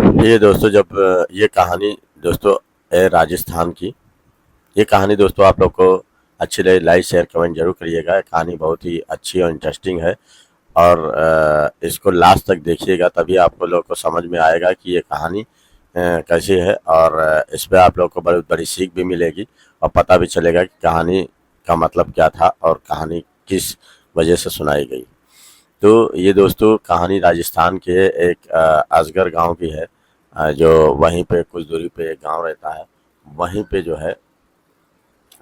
ये दोस्तों जब ये कहानी दोस्तों है राजस्थान की। ये कहानी दोस्तों आप लोग को अच्छी लगे, लाइक शेयर कमेंट जरूर करिएगा। कहानी बहुत ही अच्छी और इंटरेस्टिंग है और इसको लास्ट तक देखिएगा, तभी आपको लोग को समझ में आएगा कि ये कहानी कैसी है। और इस पे आप लोग को बड़ी बड़ी सीख भी मिलेगी और पता भी चलेगा कि कहानी का मतलब क्या था और कहानी किस वजह से सुनाई गई। तो ये दोस्तों कहानी राजस्थान के एक असगर गांव की है। जो वहीं पे कुछ दूरी पे एक गांव रहता है। वहीं पे जो है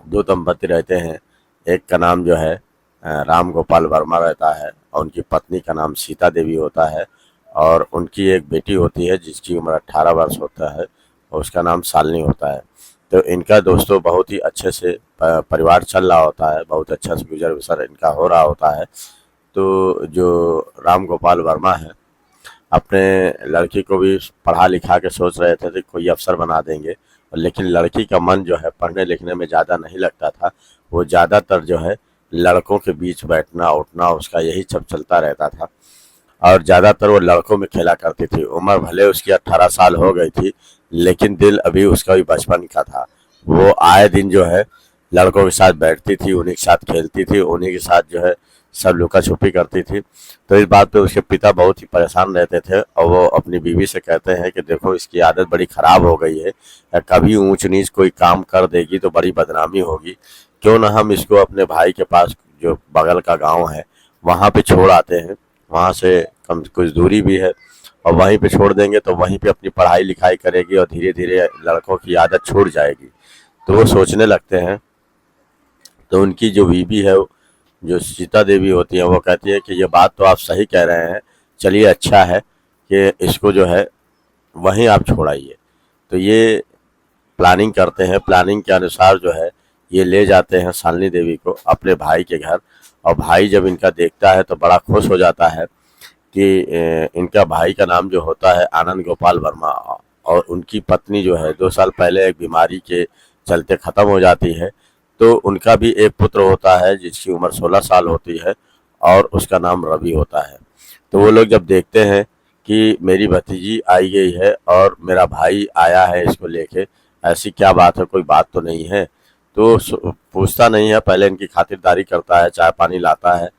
दो दंपति रहते हैं। एक का नाम जो है राम गोपाल वर्मा रहता है और उनकी पत्नी का नाम सीता देवी होता है। और उनकी एक बेटी होती है जिसकी उम्र 18 वर्ष होता है और उसका नाम शालिनी होता है। तो इनका दोस्तों बहुत ही अच्छे से परिवार चल रहा होता है, बहुत अच्छा से गुजर बसर इनका हो रहा होता है। तो जो राम गोपाल वर्मा है अपने लड़की को भी पढ़ा लिखा के सोच रहे थे कि कोई अफसर बना देंगे, लेकिन लड़की का मन जो है पढ़ने लिखने में ज़्यादा नहीं लगता था। वो ज़्यादातर जो है लड़कों के बीच बैठना उठना उसका यही सब चलता रहता था और ज़्यादातर वो लड़कों में खेला करती थी। उम्र भले उसकी 18 साल हो गई थी, लेकिन दिल अभी उसका भी बचपन का था। वो आए दिन जो है लड़कों के साथ बैठती थी, उन्हीं के साथ खेलती थी, उन्हीं के साथ जो है सब लुका छुपी करती थी। तो इस बात पे उसके पिता बहुत ही परेशान रहते थे और वो अपनी बीवी से कहते हैं कि देखो इसकी आदत बड़ी ख़राब हो गई है, कभी ऊंच नीच कोई काम कर देगी तो बड़ी बदनामी होगी। क्यों ना हम इसको अपने भाई के पास जो बगल का गांव है वहाँ पे छोड़ आते हैं। वहाँ से कम कुछ दूरी भी है और वहीं पे छोड़ देंगे तो वहीं पे अपनी पढ़ाई लिखाई करेगी और धीरे धीरे लड़कों की आदत छूट जाएगी। तो वो सोचने लगते हैं। तो उनकी जो बीवी है जो सीता देवी होती है वो कहती है कि ये बात तो आप सही कह रहे हैं, चलिए अच्छा है कि इसको जो है वहीं आप छोड़ाइए। तो ये प्लानिंग करते हैं। प्लानिंग के अनुसार जो है ये ले जाते हैं शालिनी देवी को अपने भाई के घर। और भाई जब इनका देखता है तो बड़ा खुश हो जाता है कि इनका भाई का नाम जो होता है आनंद गोपाल वर्मा। और उनकी पत्नी जो है 2 साल पहले एक बीमारी के चलते ख़त्म हो जाती है। तो उनका भी एक पुत्र होता है जिसकी उम्र 16 साल होती है और उसका नाम रवि होता है। तो वो लोग जब देखते हैं कि मेरी भतीजी आई गई है और मेरा भाई आया है इसको लेके, ऐसी क्या बात है, कोई बात तो नहीं है। तो पूछता नहीं है, पहले इनकी खातिरदारी करता है, चाय पानी लाता है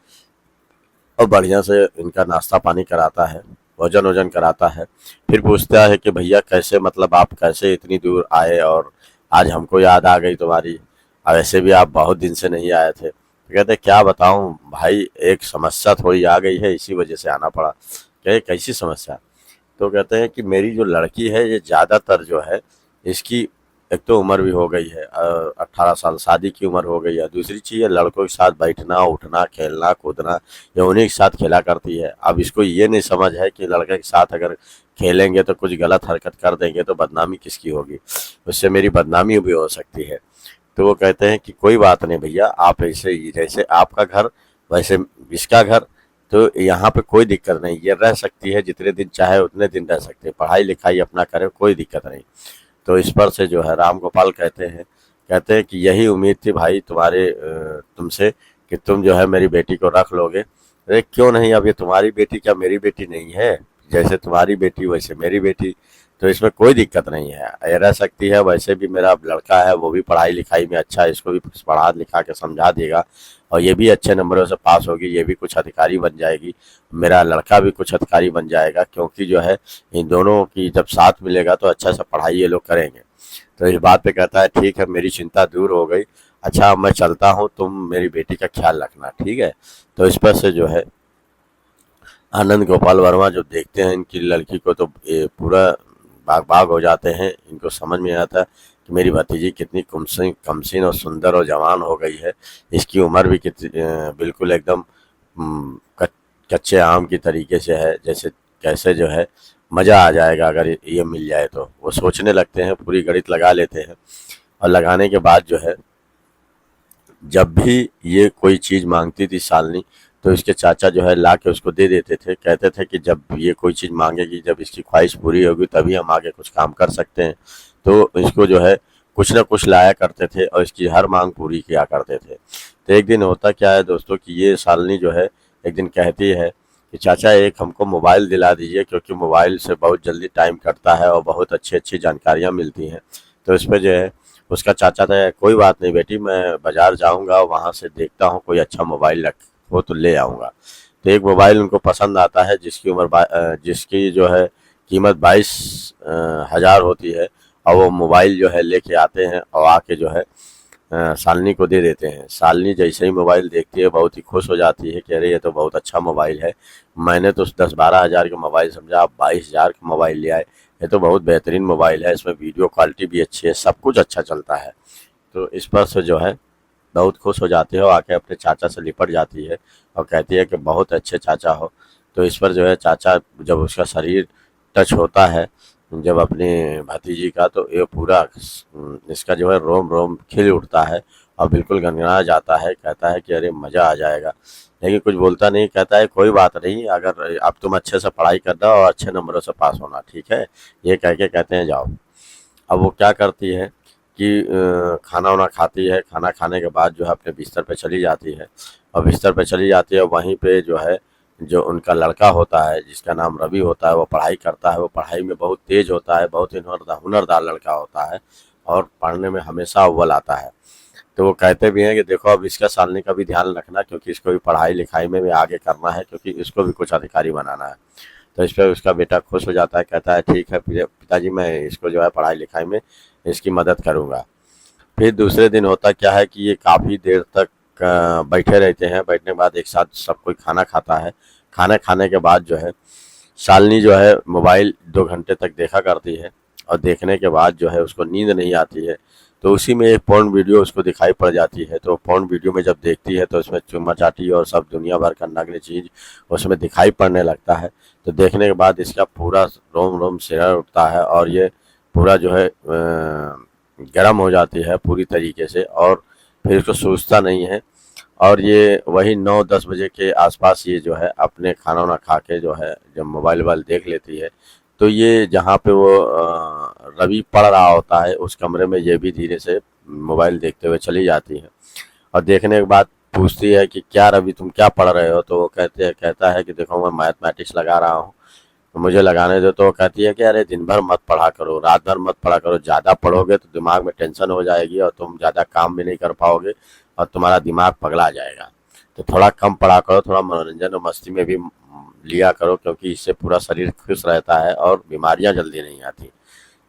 और बढ़िया से इनका नाश्ता पानी कराता है, भोजन वोजन कराता है। फिर पूछता है कि भैया कैसे, मतलब आप कैसे इतनी दूर आए और आज हमको याद आ गई तुम्हारी, वैसे भी आप बहुत दिन से नहीं आए थे। तो कहते क्या बताऊं भाई, एक समस्या थोड़ी आ गई है इसी वजह से आना पड़ा। कहे कैसी समस्या? तो कहते हैं कि मेरी जो लड़की है ये ज़्यादातर जो है इसकी एक तो उम्र भी हो गई है, 18 साल शादी की उम्र हो गई है। दूसरी चीज़ है लड़कों के साथ बैठना उठना खेलना कूदना ये उन्हीं के साथ खेला करती है। अब इसको ये नहीं समझ है कि लड़के के साथ अगर खेलेंगे तो कुछ गलत हरकत कर देंगे तो बदनामी किसकी होगी, उससे मेरी बदनामी भी हो सकती है। तो वो कहते हैं कि कोई बात नहीं भैया, आप ऐसे ही जैसे आपका घर वैसे इसका घर, तो यहाँ पे कोई दिक्कत नहीं, ये रह सकती है जितने दिन चाहे उतने दिन रह सकते हैं, पढ़ाई लिखाई अपना करे, कोई दिक्कत नहीं। तो इस पर से जो है राम गोपाल कहते हैं कि यही उम्मीद थी भाई तुम्हारे तुमसे कि तुम जो है मेरी बेटी को रख लोगे। अरे क्यों नहीं, अब ये तुम्हारी बेटी क्या मेरी बेटी नहीं है? जैसे तुम्हारी बेटी वैसे मेरी बेटी, तो इसमें कोई दिक्कत नहीं है, ये रह सकती है। वैसे भी मेरा लड़का है वो भी पढ़ाई लिखाई में अच्छा है, इसको भी पढ़ा लिखा के समझा देगा और ये भी अच्छे नंबरों से पास होगी, ये भी कुछ अधिकारी बन जाएगी, मेरा लड़का भी कुछ अधिकारी बन जाएगा। क्योंकि जो है इन दोनों की जब साथ मिलेगा तो अच्छा सा पढ़ाई ये लोग करेंगे। तो इस बात पे कहता है ठीक है, मेरी चिंता दूर हो गई, अच्छा अब मैं चलता हूँ, तुम मेरी बेटी का ख्याल रखना, ठीक है। तो इस पर से जो है आनंद गोपाल वर्मा जब देखते हैं इनकी लड़की को तो ये पूरा बाग बाग हो जाते हैं। इनको समझ में आता है कि मेरी भतीजी कितनी कमसीन और सुंदर और जवान हो गई है, इसकी उम्र भी कितनी बिल्कुल एकदम कच्चे आम की तरीके से है, जैसे कैसे जो है मज़ा आ जाएगा अगर ये मिल जाए। तो वो सोचने लगते हैं, पूरी गणित लगा लेते हैं और लगाने के बाद जो है जब भी ये कोई चीज़ मांगती थी शालिनी तो इसके चाचा जो है ला के उसको दे देते थे। कहते थे कि जब ये कोई चीज़ मांगेगी, जब इसकी ख्वाहिश पूरी होगी तभी हम आगे कुछ काम कर सकते हैं। तो इसको जो है कुछ ना कुछ लाया करते थे और इसकी हर मांग पूरी किया करते थे। तो एक दिन होता क्या है दोस्तों कि ये शालिनी जो है एक दिन कहती है कि चाचा एक हमको मोबाइल दिला दीजिए, क्योंकि मोबाइल से बहुत जल्दी टाइम कटता है और बहुत अच्छी अच्छी जानकारियाँ मिलती हैं। तो इस पे जो है उसका चाचा था, कोई बात नहीं बेटी, मैं बाजार जाऊंगा, वहाँ से देखता हूँ कोई अच्छा मोबाइल रख हो तो ले आऊँगा। तो एक मोबाइल उनको पसंद आता है जिसकी जिसकी जो है कीमत 22,000 होती है, और वो मोबाइल जो है लेके आते हैं और आके जो है शालिनी को दे देते हैं। शालिनी जैसे ही मोबाइल देखती है बहुत ही खुश हो जाती है कि अरे ये तो बहुत अच्छा मोबाइल है, मैंने तो 10-12 हज़ार का मोबाइल समझा, आप 22,000 का मोबाइल ले आए, ये तो बहुत बेहतरीन मोबाइल है, इसमें वीडियो क्वालिटी भी अच्छी है, सब कुछ अच्छा चलता है। तो इस पर से जो है बहुत खुश हो जाती है और आके अपने चाचा से लिपट जाती है और कहती है कि बहुत अच्छे चाचा हो। तो इस पर जो है चाचा जब उसका शरीर टच होता है जब अपनी भतीजी का, तो ये पूरा इसका जो है रोम रोम खिल उठता है और बिल्कुल गनगना जाता है, कहता है कि अरे मज़ा आ जाएगा। लेकिन कुछ बोलता नहीं, कहता है कोई बात नहीं, अगर अब तुम अच्छे से पढ़ाई करना और अच्छे नंबरों से पास होना, ठीक है, ये कह के कहते हैं जाओ। अब वो क्या करती है कि खाना वाना खाती है, खाना खाने के बाद जो है अपने बिस्तर पे चली जाती है, और बिस्तर पे चली जाती है, वहीं पे जो है जो उनका लड़का होता है जिसका नाम रवि होता है, वो पढ़ाई करता है, वो पढ़ाई में बहुत तेज होता है, बहुत ही हुनरदार लड़का होता है और पढ़ने में हमेशा अव्वल आता है। तो वो कहते भी हैं कि देखो अब इसका सालनी का भी ध्यान रखना, क्योंकि इसको भी पढ़ाई लिखाई में भी आगे करना है, क्योंकि इसको भी कुछ अधिकारी बनाना है। तो इस पर उसका बेटा खुश हो जाता है, कहता है ठीक है पिताजी, मैं इसको जो है पढ़ाई लिखाई में इसकी मदद करूँगा। फिर दूसरे दिन होता क्या है कि ये काफ़ी देर तक बैठे रहते हैं, बैठने के बाद एक साथ सब कोई खाना खाता है। खाना खाने के बाद जो है शालिनी जो है मोबाइल 2 घंटे तक देखा करती है, और देखने के बाद जो है उसको नींद नहीं आती है। तो उसी में एक पोर्न वीडियो उसको दिखाई पड़ जाती है, तो पोर्न वीडियो में जब देखती है तो उसमें चुम्मा चाटी और सब दुनिया भर का नग्न चीज़ उसमें दिखाई पड़ने लगता है। तो देखने के बाद इसका पूरा रोम रोम सिहर उठता है और ये पूरा जो है गर्म हो जाती है पूरी तरीके से, और फिर इसको सूझता नहीं है। और ये वही 9-10 बजे के आसपास ये जो है अपने खाना वाना खा के जो है जब मोबाइल वोबाइल देख लेती है, तो ये जहाँ पे वो रवि पढ़ रहा होता है उस कमरे में ये भी धीरे से मोबाइल देखते हुए चली जाती है। और देखने के बाद पूछती है कि क्या रवि तुम क्या पढ़ रहे हो, तो वो कहता है कि देखो मैं मैथमेटिक्स लगा रहा हूँ, तो मुझे लगाने दो। तो वो कहती है कि अरे दिन भर मत पढ़ा करो, रात भर मत पढ़ा करो, ज़्यादा पढ़ोगे तो दिमाग में टेंशन हो जाएगी और तुम ज़्यादा काम भी नहीं कर पाओगे और तुम्हारा दिमाग पगला जाएगा। तो थोड़ा कम पढ़ा करो, थोड़ा मनोरंजन और मस्ती में भी लिया करो, क्योंकि इससे पूरा शरीर खुश रहता है और बीमारियां जल्दी नहीं आती।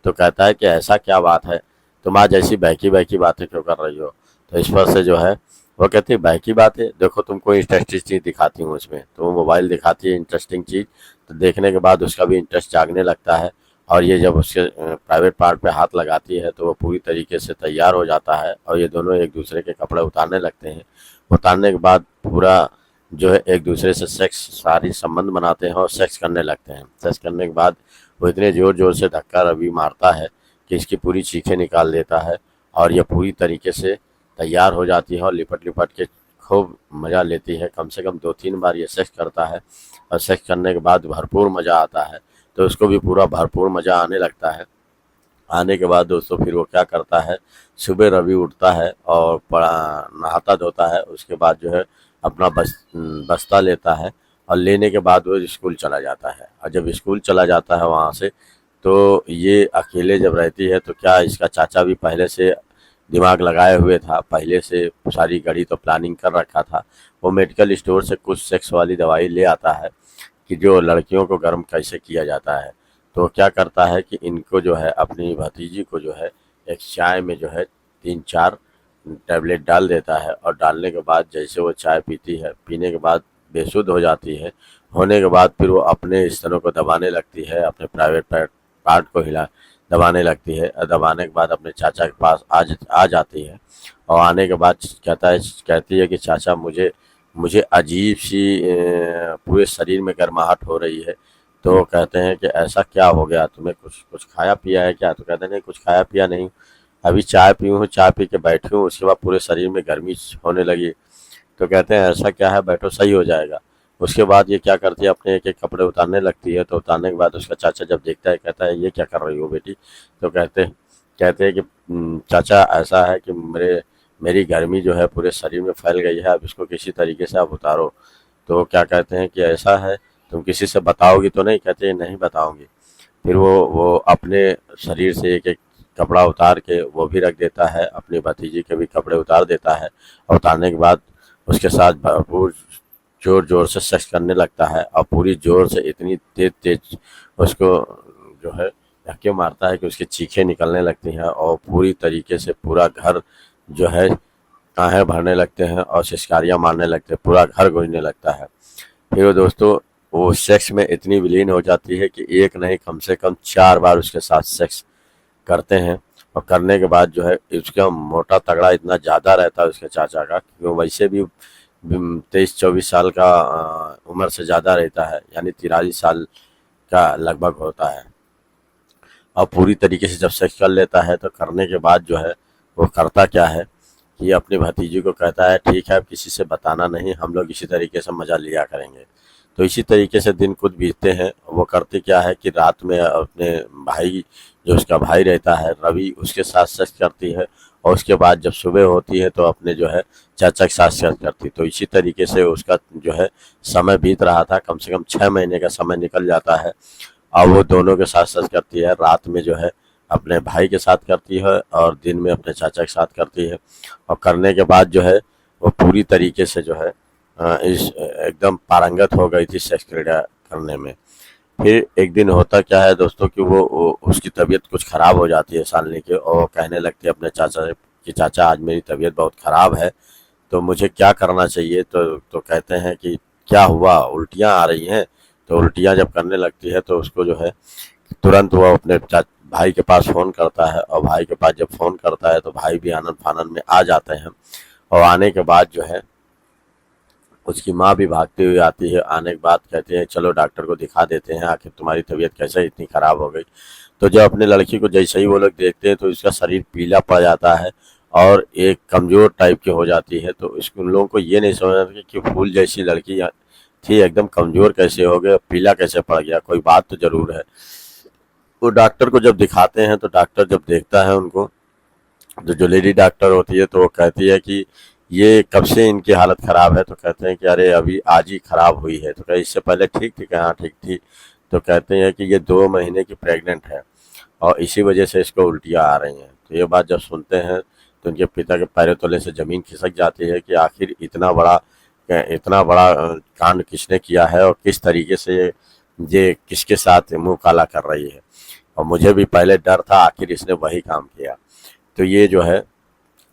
तो कहता है कि ऐसा क्या बात है, तुम आज ऐसी बहकी बहकी बातें क्यों कर रही हो। तो इस पर से जो है वो कहती है बहकी बातें, देखो तुमको इंटरेस्टिंग चीज़ दिखाती हूँ इसमें। तो वो मोबाइल दिखाती है इंटरेस्टिंग चीज़, तो देखने के बाद उसका भी इंटरेस्ट जागने लगता है, और ये जब उसके प्राइवेट पार्ट पे हाथ लगाती है तो वो पूरी तरीके से तैयार हो जाता है और ये दोनों एक दूसरे के कपड़े उतारने लगते हैं। उतारने के बाद पूरा जो है एक दूसरे से सेक्स सारी संबंध बनाते हैं और सेक्स करने लगते हैं। सेक्स करने के बाद वो इतने ज़ोर ज़ोर से धक्का रवि मारता है कि इसकी पूरी चीखें निकाल देता है, और ये पूरी तरीके से तैयार हो जाती है और लिपट लिपट के खूब मज़ा लेती है। कम से कम 2-3 बार ये सेक्स करता है, और सेक्स करने के बाद भरपूर मज़ा आता है, तो उसको भी पूरा भरपूर मज़ा आने लगता है। आने के बाद दोस्तों फिर वो क्या करता है, सुबह रवि उठता है और बड़ा नहाता धोता है, उसके बाद जो है अपना बस्ता लेता है, और लेने के बाद वो स्कूल चला जाता है। और जब स्कूल चला जाता है वहाँ से, तो ये अकेले जब रहती है तो क्या इसका चाचा भी पहले से दिमाग लगाए हुए था, पहले से सारी गढ़ी तो प्लानिंग कर रखा था। वो मेडिकल स्टोर से कुछ सेक्स वाली दवाई ले आता है कि जो लड़कियों को गर्म कैसे किया जाता है। तो क्या करता है कि इनको जो है अपनी भतीजी को जो है एक चाय में जो है 3-4 टैबलेट डाल देता है, और डालने के बाद जैसे वो चाय पीती है, पीने के बाद बेसुध हो जाती है। होने के बाद फिर वो अपने स्तनों को दबाने लगती है, अपने प्राइवेट पार्ट को दबाने लगती है, और दबाने के बाद अपने चाचा के पास आ जाती है। और आने के बाद कहती है कि चाचा मुझे मुझे अजीब सी पूरे शरीर में गर्माहट हो रही है। तो कहते हैं कि ऐसा क्या हो गया, तुम्हें कुछ कुछ खाया पिया है क्या। तो कहते हैं नहीं कुछ खाया पिया नहीं, अभी चाय पी हूँ, चाय पी के बैठी हूँ, उसके बाद पूरे शरीर में गर्मी होने लगी। तो कहते हैं ऐसा क्या है, बैठो सही हो जाएगा। उसके बाद ये क्या करती है, अपने एक एक कपड़े उतारने लगती है। तो उतारने के बाद उसका चाचा जब देखता है कहता है ये क्या कर रही हो बेटी। तो कहते हैं कि चाचा ऐसा है कि मेरी गर्मी जो है पूरे शरीर में फैल गई है, अब इसको किसी तरीके से आप उतारो। तो क्या कहते हैं कि ऐसा है तुम किसी से बताओगी तो नहीं? कहते नहीं बताऊंगी। फिर वो अपने शरीर से एक एक कपड़ा उतार के वो भी रख देता है, अपनी भतीजी के भी कपड़े उतार देता है, और उतारने के बाद उसके साथ भरपूर जोर जोर से सेक्स करने लगता है, और पूरी जोर से इतनी तेज तेज उसको जो है धक्के मारता है कि उसकी चीखें निकलने लगती हैं, और पूरी तरीके से पूरा घर जो है काहें भरने लगते हैं और सिसकारियाँ मारने लगते हैं, पूरा घर गूंजने लगता है। फिर वो दोस्तों वो सेक्स में इतनी विलीन हो जाती है कि एक नहीं कम से कम 4 बार उसके साथ सेक्स करते हैं, और करने के बाद जो है उसका मोटा तगड़ा इतना ज़्यादा रहता है उसके चाचा का, कि वो वैसे भी 23-24 साल का उम्र से ज़्यादा रहता है, यानी 43 साल का लगभग होता है। और पूरी तरीके से जब सेक्स कर लेता है तो करने के बाद जो है वो करता क्या है कि अपनी भतीजी को कहता है ठीक है अब किसी से बताना नहीं, हम लोग इसी तरीके से मज़ा लिया करेंगे। तो इसी तरीके से दिन कुछ बीतते हैं। वो करती क्या है कि रात में अपने भाई, जो उसका भाई रहता है रवि, उसके साथ सेक्स करती है, और उसके बाद जब सुबह होती है तो अपने जो है चाचा के साथ सेक्स करती। तो इसी तरीके से उसका जो है समय बीत रहा था, कम से कम 6 महीने का समय निकल जाता है। अब वो दोनों के साथ सेक्स करती है, रात में जो है अपने भाई के साथ करती है और दिन में अपने चाचा के साथ करती है। और करने के बाद जो है वो पूरी तरीके से जो है इस एकदम पारंगत हो गई थी सेक्स क्रीड़ा करने में। फिर एक दिन होता क्या है दोस्तों कि वो उसकी तबीयत कुछ ख़राब हो जाती है शालिनी की, और कहने लगती है अपने चाचा से कि चाचा आज मेरी तबीयत बहुत ख़राब है, तो मुझे क्या करना चाहिए? तो कहते हैं कि क्या हुआ, उल्टियाँ आ रही हैं? तो उल्टियाँ जब करने लगती है तो उसको जो है तुरंत वो अपने भाई के पास फ़ोन करता है, और भाई के पास जब फ़ोन करता है तो भाई भी आनन फानन में आ जाते हैं। और आने के बाद जो है उसकी माँ भी भागती हुई आती है। आने के बाद कहते हैं चलो डॉक्टर को दिखा देते हैं, आखिर तुम्हारी तबीयत कैसे इतनी ख़राब हो गई। तो जब अपने लड़की को जैसे ही वो लोग देखते हैं तो इसका शरीर पीला पड़ जाता है और एक कमज़ोर टाइप की हो जाती है। तो इसको उन लोगों को ये नहीं समझ आता कि फूल जैसी लड़की थी एकदम कमज़ोर कैसे हो गया, पीला कैसे पड़ गया, कोई बात तो ज़रूर है। वो डॉक्टर को जब दिखाते हैं तो डॉक्टर जब देखता है उनको, तो जो लेडी डॉक्टर होती है तो वो कहती है कि ये कब से इनकी हालत ख़राब है? तो कहते हैं कि अरे अभी आज ही ख़राब हुई है। तो कहे इससे पहले ठीक थी? कहा हाँ ठीक थी। तो कहते हैं कि ये 2 महीने की प्रेग्नेंट है और इसी वजह से इसको उल्टियाँ आ रही हैं। तो ये बात जब सुनते हैं तो उनके पिता के पैरों तले से ज़मीन खिसक जाती है कि आखिर इतना बड़ा कांड किसने किया है, और किस तरीके से ये किसके साथ मुंह काला कर रही है। और मुझे भी पहले डर था, आखिर इसने वही काम किया। तो ये जो है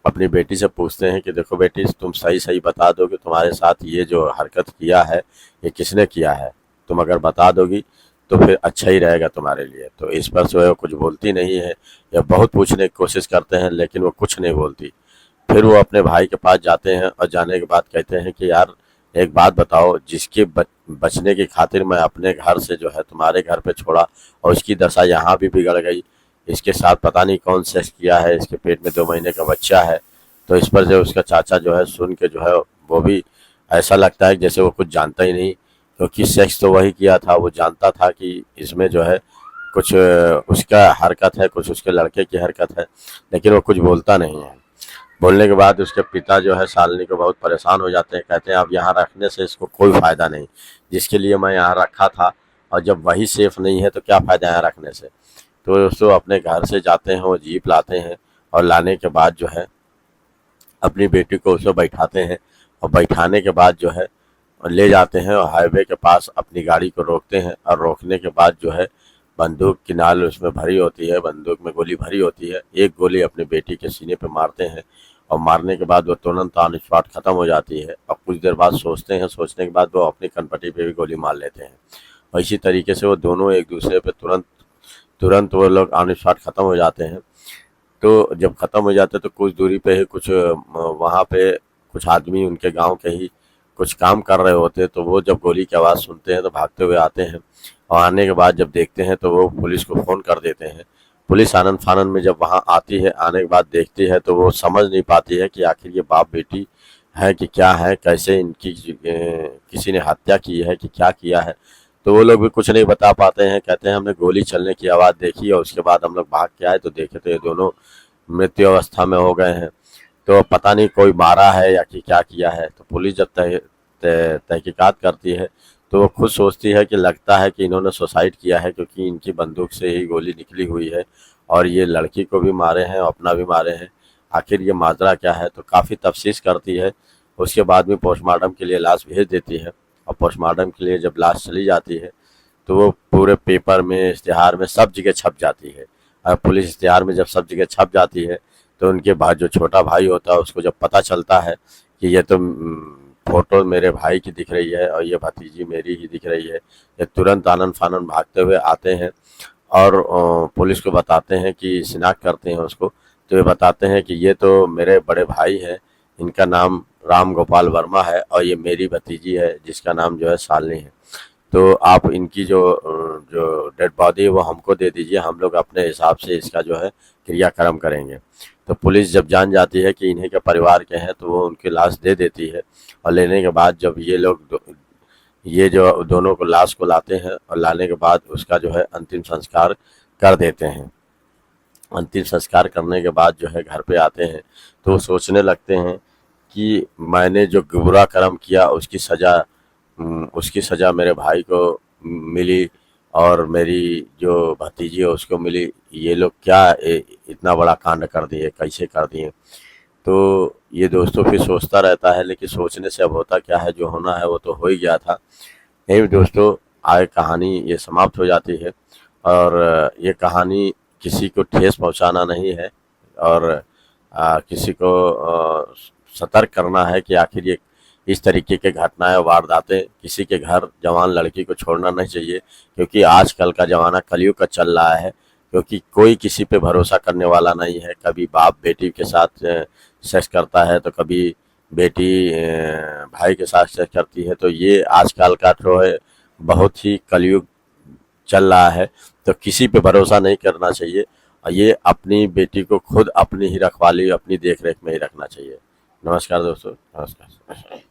अपनी बेटी से पूछते हैं कि देखो बेटी तुम सही सही बता दो कि तुम्हारे साथ ये जो हरकत किया है ये किसने किया है। तुम अगर बता दोगी तो फिर अच्छा ही रहेगा तुम्हारे लिए। तो इस पर जो है वो कुछ बोलती नहीं है, या बहुत पूछने की कोशिश करते हैं लेकिन वो कुछ नहीं बोलती। फिर वो अपने भाई के पास जाते हैं और जाने के बाद कहते हैं कि यार एक बात बताओ, जिसके बचने की खातिर मैं अपने घर से जो है तुम्हारे घर पे छोड़ा और उसकी दशा यहाँ भी बिगड़ गई, इसके साथ पता नहीं कौन सेक्स किया है, इसके पेट में 2 महीने का बच्चा है। तो इस पर जो उसका चाचा जो है सुन के जो है वो भी ऐसा लगता है जैसे वो कुछ जानता ही नहीं, क्योंकि सेक्स तो वही किया था। वो जानता था कि इसमें जो है कुछ उसका हरकत है, कुछ उसके लड़के की हरकत है, लेकिन वो कुछ बोलता नहीं है। बोलने के बाद उसके पिता जो है शालिनी को बहुत परेशान हो जाते हैं, कहते हैं अब यहाँ रखने से इसको कोई फ़ायदा नहीं, जिसके लिए मैं यहाँ रखा था, और जब वही सेफ़ नहीं है तो क्या फ़ायदा यहाँ रखने से। तो दोस्तों अपने घर से जाते हैं, वो जीप लाते हैं, और लाने के बाद जो है अपनी बेटी को उसमें बैठाते हैं, और बैठाने के बाद जो है ले जाते हैं और हाईवे के पास अपनी गाड़ी को रोकते हैं। और रोकने के बाद जो है बंदूक की नाल उसमें भरी होती है, बंदूक में गोली भरी होती है। एक गोली अपनी बेटी के सीने पे मारते हैं, और मारने के बाद वो तुरंत ऑन स्पॉट ख़त्म हो जाती है। और कुछ देर बाद सोचते हैं, सोचने के बाद वो अपनी कनपटी पे भी गोली मार लेते हैं। और इसी तरीके से वो दोनों एक दूसरे पे तुरंत तुरंत वो लोग ऑन स्पॉट ख़त्म हो जाते हैं। तो जब ख़त्म हो जाते हैं तो कुछ दूरी पे ही कुछ वहाँ पे कुछ आदमी उनके गांव के ही कुछ काम कर रहे होते हैं। तो वो जब गोली की आवाज़ सुनते हैं तो भागते हुए आते हैं, और आने के बाद जब देखते हैं तो वो पुलिस को फ़ोन कर देते हैं। पुलिस आनन फानन में जब वहाँ आती है, आने के बाद देखती है तो वो समझ नहीं पाती है कि आखिर ये बाप बेटी है कि क्या है, कैसे इनकी किसी ने हत्या की है कि क्या किया है। तो वो लोग भी कुछ नहीं बता पाते हैं, कहते हैं हमने गोली चलने की आवाज़ देखी और उसके बाद हम लोग भाग के आए तो देखे तो ये दोनों मृत्यु अवस्था में हो गए हैं। तो पता नहीं कोई मारा है या कि क्या किया है। तो पुलिस जब तहकीकात करती है तो वो खुद सोचती है कि लगता है कि इन्होंने सुसाइड किया है, क्योंकि इनकी बंदूक से ही गोली निकली हुई है और ये लड़की को भी मारे हैं और अपना भी मारे हैं। आखिर ये माजरा क्या है? तो काफ़ी तफ्तीश करती है। उसके बाद में पोस्टमार्टम के लिए लाश भेज देती है और पोस्टमार्टम के लिए जब लाश चली जाती है तो वो पूरे पेपर में, इश्तिहार में, सब जगह छप जाती है। और पुलिस इश्तिहार में जब सब जगह छप जाती है तो उनके भाई, जो छोटा भाई होता है, उसको जब पता चलता है कि ये तो फोटो मेरे भाई की दिख रही है और ये भतीजी मेरी ही दिख रही है, ये तुरंत आनन फानन भागते हुए आते हैं और पुलिस को बताते हैं कि शिनाख्त करते हैं उसको। तो ये बताते हैं कि ये तो मेरे बड़े भाई हैं, इनका नाम राम गोपाल वर्मा है और ये मेरी भतीजी है जिसका नाम जो है शालिनी है। तो आप इनकी जो डेड बॉडी है वो हमको दे दीजिए, हम लोग अपने हिसाब से इसका जो है क्रियाक्रम करेंगे। तो पुलिस जब जान जाती है कि इन्हीं के परिवार के हैं तो वो उनकी लाश दे देती है और लेने के बाद जब ये लोग ये जो दोनों को लाश को लाते हैं और लाने के बाद उसका जो है अंतिम संस्कार कर देते हैं। अंतिम संस्कार करने के बाद जो है घर पे आते हैं तो वो सोचने लगते हैं कि मैंने जो बुरा कर्म किया उसकी सज़ा मेरे भाई को मिली और मेरी जो भतीजी है उसको मिली। ये लोग क्या इतना बड़ा कांड कर दिए, कैसे कर दिए? तो ये दोस्तों फिर सोचता रहता है, लेकिन सोचने से अब होता क्या है, जो होना है वो तो हो ही गया था। यही दोस्तों आगे कहानी ये समाप्त हो जाती है और ये कहानी किसी को ठेस पहुंचाना नहीं है और किसी को सतर्क करना है कि आखिर ये इस तरीके के घटनाएं, वारदातें किसी के घर जवान लड़की को छोड़ना नहीं चाहिए, क्योंकि आजकल का ज़माना कलयुग का चल रहा है। क्योंकि कोई किसी पे भरोसा करने वाला नहीं है। कभी बाप बेटी के साथ सेक्स करता है तो कभी बेटी भाई के साथ सेक्स करती है। तो ये आजकल का जो है बहुत ही कलयुग चल रहा है, तो किसी पे भरोसा नहीं करना चाहिए और ये अपनी बेटी को खुद अपनी ही रखवाली, अपनी देख रेख में ही रखना चाहिए। नमस्कार दोस्तों, नमस्कार।